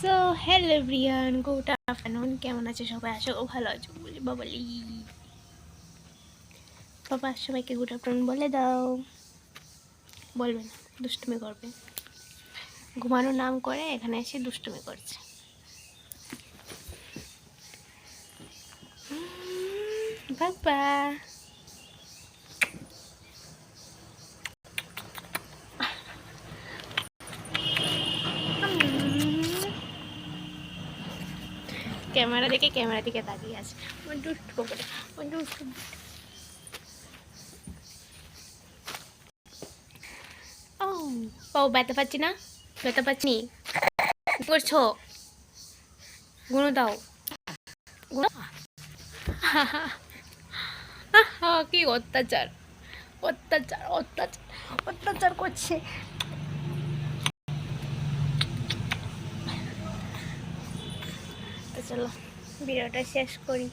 So hello everyone, good afternoon. কেমন আছে সবাই? আশা করি ভালো আছো। বলি বাবালি বাবা, সবাইকে গুড আফটারনুন বলে দাও। বলবে না, দুষ্টুমি করবে। ঘুমানোর নাম করে এখানে এসে দুষ্টুমি করছে। বাবা ক্যামেরা দেখে ক্যামেরা দিকে তাকিয়ে আছে। আমার দুষ্টু করে, আমার দুষ্টু। ও পাও, ব্যথা পাচ্ছি না, ব্যথা পাচ্ছি। কি করছো? গুঁড়ো দাও, গুঁড়ো। কি অত্যাচার, অত্যাচার, অত্যাচার, অত্যাচার করছে। তো চলো ভিডিওটা শেষ করি।